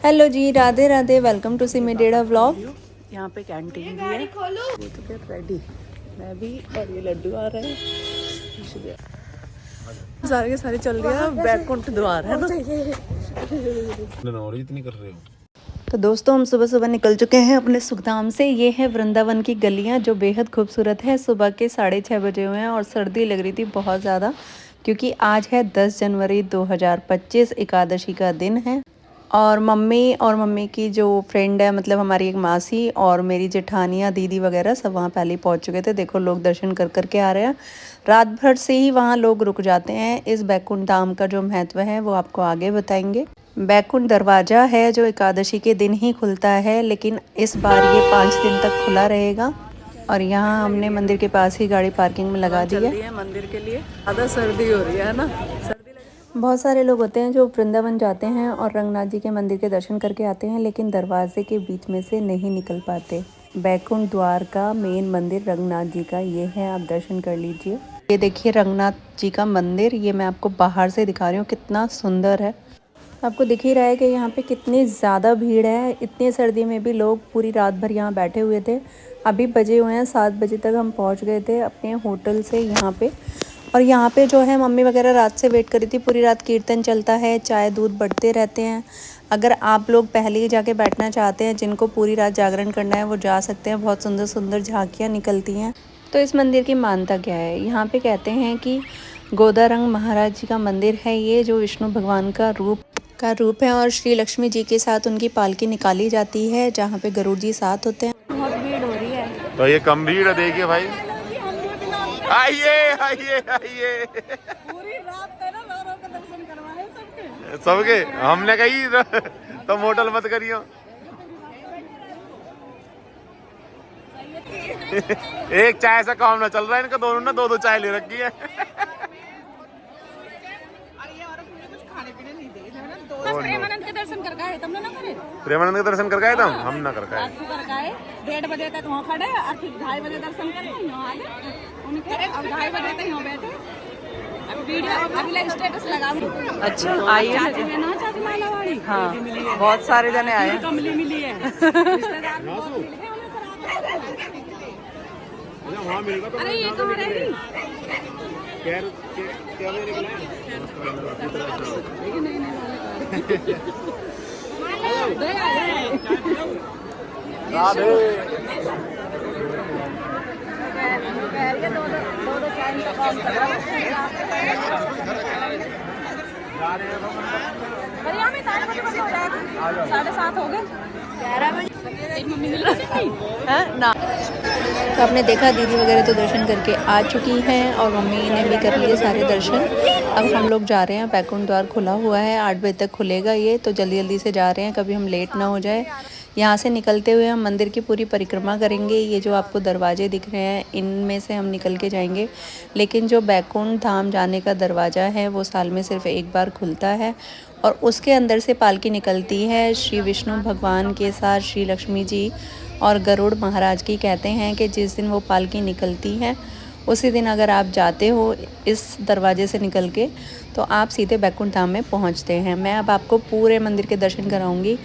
Hello ji, Radhe Radhe. Welcome to सिमीडेरा vlog. यहाँ पे कैंटीन भी है। वो तो क्या रेडी, मैं भी और ये लड्डू आ रहे हैं। सारे के सारे चल रही है। बैकुंठ द्वार है ना। इतनी कर रहे हो। तो दोस्तों, हम सुबह सुबह निकल चुके हैं अपने सुखधाम से। ये है वृंदावन की गलियाँ जो बेहद खूबसूरत है। सुबह के 6:30 बजे हुए हैं और सर्दी लग रही थी बहुत ज़्यादा, क्योंकि आज है 10 जनवरी 2025, एकादशी का दिन है। और मम्मी की जो फ्रेंड है, मतलब हमारी एक मासी और मेरी जेठानियाँ, दीदी वगैरह सब वहाँ पहले ही पहुँच चुके थे। देखो, लोग दर्शन कर कर के आ रहे हैं। रात भर से ही वहाँ लोग रुक जाते हैं। इस बैकुंठ धाम का जो महत्व है वो आपको आगे बताएंगे। बैकुंठ दरवाज़ा है जो एकादशी के दिन ही खुलता है, लेकिन इस बार ये 5 दिन तक खुला रहेगा। और यहाँ हमने मंदिर के पास ही गाड़ी पार्किंग में लगा दी है। मंदिर के लिए ज़्यादा सर्दी हो रही है ना। बहुत सारे लोग होते हैं जो वृंदावन जाते हैं और रंगनाथ जी के मंदिर के दर्शन करके आते हैं, लेकिन दरवाजे के बीच में से नहीं निकल पाते। बैकुंठ द्वार का मेन मंदिर रंगनाथ जी का ये है, आप दर्शन कर लीजिए। ये देखिए रंगनाथ जी का मंदिर, ये मैं आपको बाहर से दिखा रही हूँ, कितना सुंदर है। आपको दिख ही रहा है कि यहाँ पे कितनी ज़्यादा भीड़ है। इतनी सर्दी में भी लोग पूरी रात भर यहाँ बैठे हुए थे। अभी बजे हुए हैं 7 बजे तक हम पहुँच गए थे अपने होटल से यहाँ पे। और यहाँ पे जो है मम्मी वगैरह रात से वेट करी थी। पूरी रात कीर्तन चलता है, चाय दूध बढ़ते रहते हैं। अगर आप लोग पहले ही जाके बैठना चाहते हैं, जिनको पूरी रात जागरण करना है, वो जा सकते हैं। बहुत सुंदर सुंदर झांकियाँ निकलती हैं। तो इस मंदिर की मान्यता क्या है, यहाँ पे कहते हैं कि गोदारंग महाराज जी का मंदिर है ये, जो विष्णु भगवान का रूप है। और श्री लक्ष्मी जी के साथ उनकी पालकी निकाली जाती है, जहाँ पे गरुड़ जी साथ होते हैं। बहुत भीड़ हो रही है। तो ये कम भीड़ है, देखिए भाई। आइए आइए आइए। पूरी रात है ना, लोगों को दर्शन करवाए सबके हमने कही तुम होटल मत करियो। एक चाय से काम ना चल रहा है इनका, दोनों ने दो चाय ले रखी है। प्रेमानंद के दर्शन कर गए तुम ना करे। प्रेमानंद के दर्शन कर गए तुम, हम ना कर गए। 1:30 बजे तक वहाँ खड़े और फिर 2:30 बजे दर्शन करके यहाँ आ गए उनके। अब 2:30 बजे तक यहाँ बैठे। वीडियो स्टेटस लगा। अच्छा, आइए ना चाची मालावाड़ी। हाँ, बहुत सारे जने आए। कमली मिली है। अरे ये कहाँ रही? साढ़े 7 हो गए। 11 बजे है ना। तो आपने देखा दीदी वगैरह तो दर्शन करके आ चुकी हैं और मम्मी ने भी कर लिए सारे दर्शन। अब हम लोग जा रहे हैं। बैकुंठ द्वार खुला हुआ है, 8 बजे तक खुलेगा ये, तो जल्दी जल्दी से जा रहे हैं, कभी हम लेट ना हो जाए। यहाँ से निकलते हुए हम मंदिर की पूरी परिक्रमा करेंगे। ये जो आपको दरवाजे दिख रहे हैं, इनमें से हम निकल के जाएंगे। लेकिन जो बैकुंठ धाम जाने का दरवाज़ा है वो साल में सिर्फ एक बार खुलता है, और उसके अंदर से पालकी निकलती है श्री विष्णु भगवान के साथ श्री लक्ष्मी जी और गरुड़ महाराज की। कहते हैं कि जिस दिन वो पालकी निकलती है उसी दिन अगर आप जाते हो इस दरवाजे से निकल के, तो आप सीधे बैकुंठ धाम में पहुंचते हैं। मैं अब आपको पूरे मंदिर के दर्शन कराऊंगी।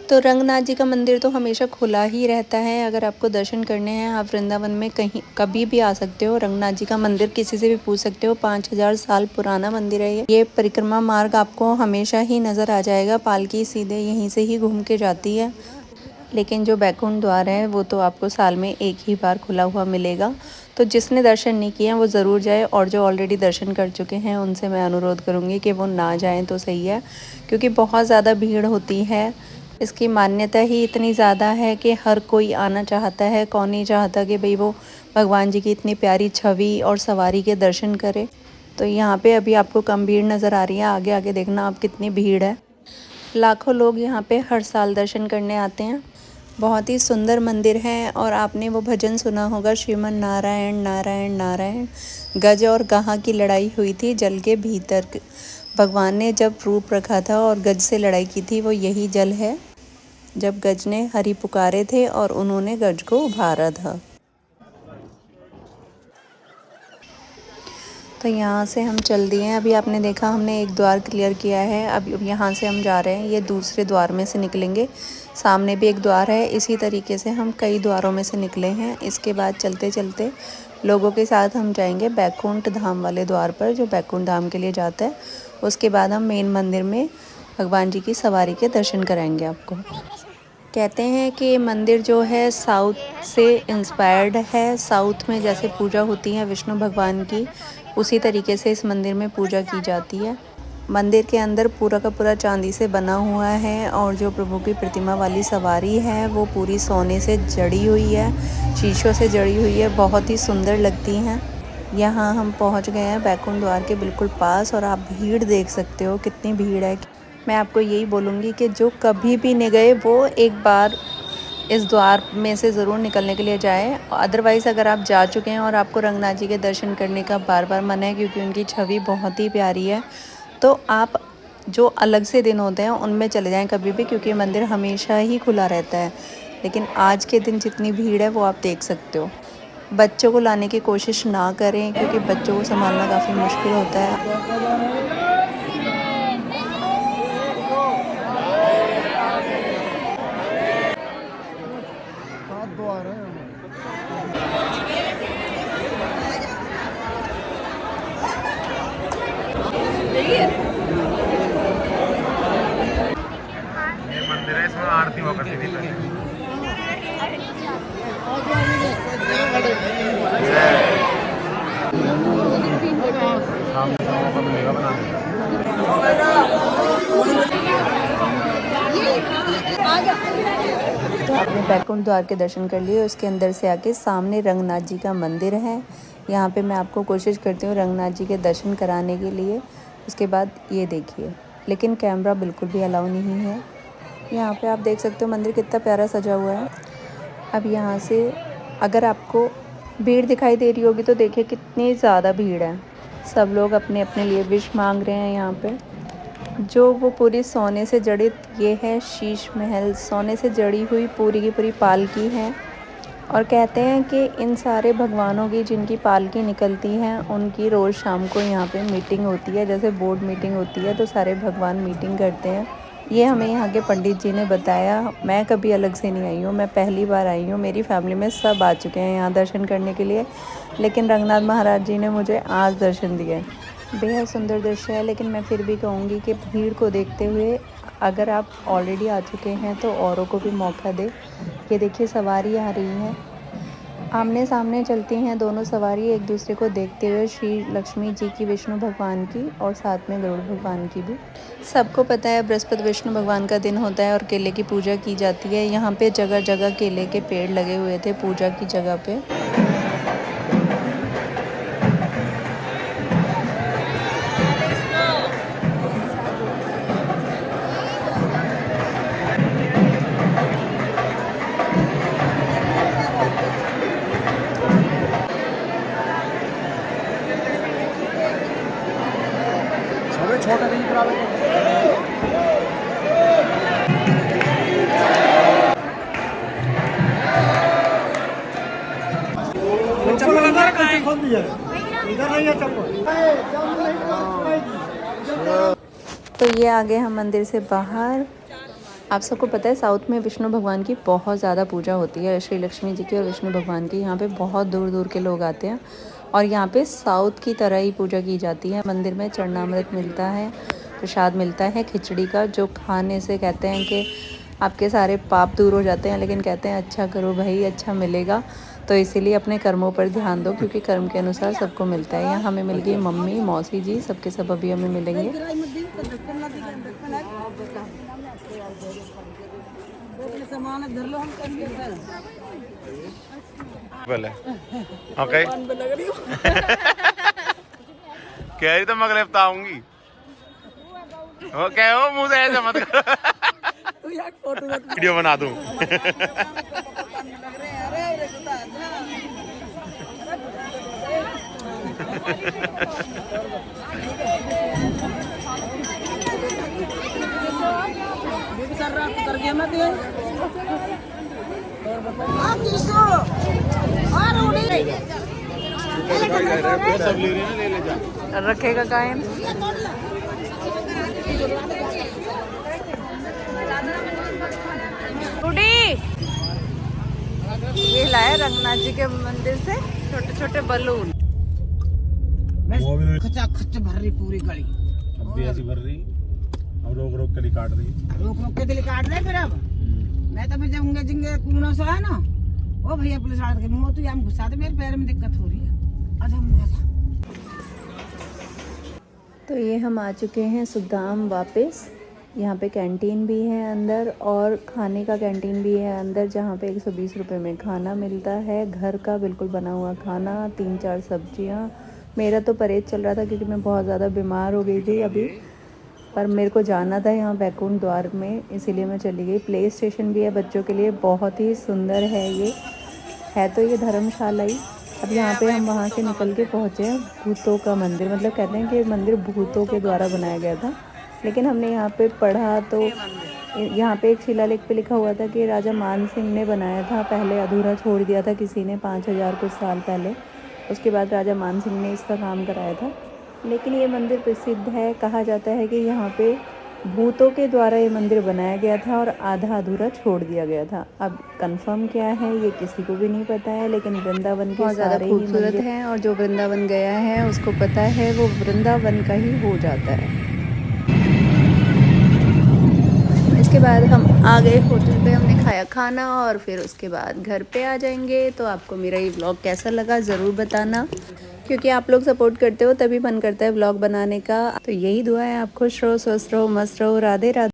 तो रंगनाथ जी का मंदिर तो हमेशा खुला ही रहता है। अगर आपको दर्शन करने हैं, आप वृंदावन में कहीं कभी भी आ सकते हो। रंगनाथ जी का मंदिर किसी से भी पूछ सकते हो, 5000 साल पुराना मंदिर है ये। परिक्रमा मार्ग आपको हमेशा ही नज़र आ जाएगा। पालकी सीधे यहीं से ही घूम के जाती है। लेकिन जो बैकुंठ द्वार है वो तो आपको साल में एक ही बार खुला हुआ मिलेगा। तो जिसने दर्शन नहीं किए हैं वो ज़रूर जाए, और जो ऑलरेडी दर्शन कर चुके हैं उनसे मैं अनुरोध करूँगी कि वो ना जाएं तो सही है, क्योंकि बहुत ज़्यादा भीड़ होती है। इसकी मान्यता ही इतनी ज़्यादा है कि हर कोई आना चाहता है। कौन नहीं चाहता कि भाई वो भगवान जी की इतनी प्यारी छवि और सवारी के दर्शन करे। तो यहाँ पे अभी आपको कम भीड़ नज़र आ रही है, आगे आगे देखना आप कितनी भीड़ है। लाखों लोग यहाँ पे हर साल दर्शन करने आते हैं। बहुत ही सुंदर मंदिर है। और आपने वो भजन सुना होगा, श्रीमन नारायण नारायण नारायण। गज और गाहा की लड़ाई हुई थी जल के भीतर। भगवान ने जब रूप रखा था और गज से लड़ाई की थी, वो यही जल है जब गज ने हरि पुकारे थे और उन्होंने गज को उभारा था। तो यहाँ से हम चल दिए हैं। अभी आपने देखा हमने एक द्वार क्लियर किया है। अब यहाँ से हम जा रहे हैं, ये दूसरे द्वार में से निकलेंगे। सामने भी एक द्वार है। इसी तरीके से हम कई द्वारों में से निकले हैं। इसके बाद चलते चलते लोगों के साथ हम जाएंगे बैकुंठ धाम वाले द्वार पर, जो बैकुंठ धाम के लिए जाता है। उसके बाद हम मेन मंदिर में भगवान जी की सवारी के दर्शन कराएंगे आपको। कहते हैं कि ये मंदिर जो है साउथ से इंस्पायर्ड है। साउथ में जैसे पूजा होती है विष्णु भगवान की, उसी तरीके से इस मंदिर में पूजा की जाती है। मंदिर के अंदर पूरा का पूरा चांदी से बना हुआ है और जो प्रभु की प्रतिमा वाली सवारी है वो पूरी सोने से जड़ी हुई है, शीशों से जड़ी हुई है, बहुत ही सुंदर लगती हैं। यहाँ हम पहुँच गए हैं बैकुंठ द्वार के बिल्कुल पास और आप भीड़ देख सकते हो कितनी भीड़ है। मैं आपको यही बोलूँगी कि जो कभी भी नहीं गए वो एक बार इस द्वार में से ज़रूर निकलने के लिए जाए। अदरवाइज़ अगर आप जा चुके हैं और आपको रंगनाथ जी के दर्शन करने का बार बार मन है, क्योंकि उनकी छवि बहुत ही प्यारी है, तो आप जो अलग से दिन होते हैं उनमें चले जाएं कभी भी, क्योंकि मंदिर हमेशा ही खुला रहता है। लेकिन आज के दिन जितनी भीड़ है वो आप देख सकते हो। बच्चों को लाने की कोशिश ना करें, क्योंकि बच्चों को संभालना काफ़ी मुश्किल होता है। मंदिर है, इसमें आरती हुआ करती थी पहले। आपने बैकुंठ द्वार के दर्शन कर लिए। उसके अंदर से आके सामने रंगनाथ जी का मंदिर है। यहाँ पे मैं आपको कोशिश करती हूँ रंगनाथ जी के दर्शन कराने के लिए। उसके बाद ये देखिए, लेकिन कैमरा बिल्कुल भी अलाउ नहीं है। यहाँ पे आप देख सकते हो मंदिर कितना प्यारा सजा हुआ है। अब यहाँ से अगर आपको भीड़ दिखाई दे रही होगी तो देखिए कितनी ज़्यादा भीड़ है। सब लोग अपने अपने लिए विश मांग रहे हैं। यहाँ पे जो वो पूरी सोने से जड़ित ये है शीश महल, सोने से जड़ी हुई पूरी की पूरी पालकी है। और कहते हैं कि इन सारे भगवानों की जिनकी पालकी निकलती हैं उनकी रोज़ शाम को यहाँ पे मीटिंग होती है, जैसे बोर्ड मीटिंग होती है, तो सारे भगवान मीटिंग करते हैं। ये हमें यहाँ के पंडित जी ने बताया। मैं कभी अलग से नहीं आई हूँ, मैं पहली बार आई हूँ। मेरी फैमिली में सब आ चुके हैं यहाँ दर्शन करने के लिए, लेकिन रंगनाथ महाराज जी ने मुझे आज दर्शन दिए। बेहद सुंदर दृश्य है, लेकिन मैं फिर भी कहूँगी कि भीड़ को देखते हुए अगर आप ऑलरेडी आ चुके हैं तो औरों को भी मौका दे। ये देखिए सवारी आ रही है, आमने सामने चलती हैं दोनों सवारी एक दूसरे को देखते हुए, श्री लक्ष्मी जी की, विष्णु भगवान की और साथ में गरुड़ भगवान की भी। सबको पता है बृहस्पति विष्णु भगवान का दिन होता है और केले की पूजा की जाती है। यहाँ पे जगह जगह केले के पेड़ लगे हुए थे पूजा की जगह पे। छोटा नहीं चप्पल अंदर कैसे खोल दिया, इधर नहीं है चप्पल। तो ये आ गए हम मंदिर से बाहर। आप सबको पता है साउथ में विष्णु भगवान की बहुत ज़्यादा पूजा होती है, श्री लक्ष्मी जी की और विष्णु भगवान की। यहाँ पे बहुत दूर दूर के लोग आते हैं और यहाँ पे साउथ की तरह ही पूजा की जाती है। मंदिर में चरणामृत मिलता है, प्रसाद मिलता है खिचड़ी का, जो खाने से कहते हैं कि आपके सारे पाप दूर हो जाते हैं। लेकिन कहते हैं अच्छा करो भाई, अच्छा मिलेगा, तो इसीलिए अपने कर्मों पर ध्यान दो, क्योंकि कर्म के अनुसार सबको मिलता है। यहाँ हमें मिल गई मम्मी, मौसी जी, सबके सब अभी हमें मिलेंगे। ओके कह रही तो मैं अगले हफ्ता आऊंगी। वो क्या हो मुंह से ऐसे मत कर, वीडियो बना दूं। सब ले रहे हैं, ले ले जा। रखेगा कायम। टूटी ये लाए रंगनाथ जी के मंदिर से छोटे छोटे बलून। खचा खच भर रही पूरी गली, अब भी ऐसी भर रही, अब रोक रोक के लिए काट रही। रोक रोक के दिल काट रहे। फिर अब मैं तो जाऊंगे जिंगे कुआं से है ना, ओ भैया पुलिस वाले के मुंह तो यहाँ घुसा दे, मेरे पैर में दिक्कत हो रही है। आजा तो ये हम आ चुके हैं सुदाम वापस। यहाँ पे कैंटीन भी है अंदर और खाने का कैंटीन भी है अंदर, जहाँ पे 120 रुपये में खाना मिलता है, घर का बिल्कुल बना हुआ खाना, 3-4 सब्जियाँ। मेरा तो परहेज चल रहा था क्योंकि मैं बहुत ज़्यादा बीमार हो गई थी अभी, पर मेरे को जाना था यहाँ बैकुंठ द्वार में, इसीलिए मैं चली गई। प्ले स्टेशन भी है बच्चों के लिए, बहुत ही सुंदर है ये, है तो ये धर्मशाला ही। अब यहाँ पे हम वहाँ से निकल के पहुँचे हैं भूतों का मंदिर, मतलब कहते हैं कि मंदिर भूतों के द्वारा बनाया गया था, लेकिन हमने यहाँ पे पढ़ा तो यहाँ पे एक शिलालेख पे लिखा हुआ था कि राजा मान सिंह ने बनाया था, पहले अधूरा छोड़ दिया था किसी ने 5000 कुछ साल पहले, उसके बाद राजा मान सिंह ने इसका काम कराया था। लेकिन ये मंदिर प्रसिद्ध है, कहा जाता है कि यहाँ पे भूतों के द्वारा ये मंदिर बनाया गया था और आधा अधूरा छोड़ दिया गया था। अब कंफर्म क्या है ये किसी को भी नहीं पता है, लेकिन वृंदावन के सारे खूबसूरत हैं और जो वृंदावन गया है उसको पता है वो वृंदावन का ही हो जाता है। इसके बाद हम आ गए होटल पे, हमने खाया खाना और फिर उसके बाद घर पे आ जाएंगे। तो आपको मेरा ये व्लॉग कैसा लगा ज़रूर बताना, क्योंकि आप लोग सपोर्ट करते हो तभी मन करता है व्लॉग बनाने का। तो यही दुआ है, आप खुश रहो, स्वस्थ रहो, मस्त रहो। राधे राधे।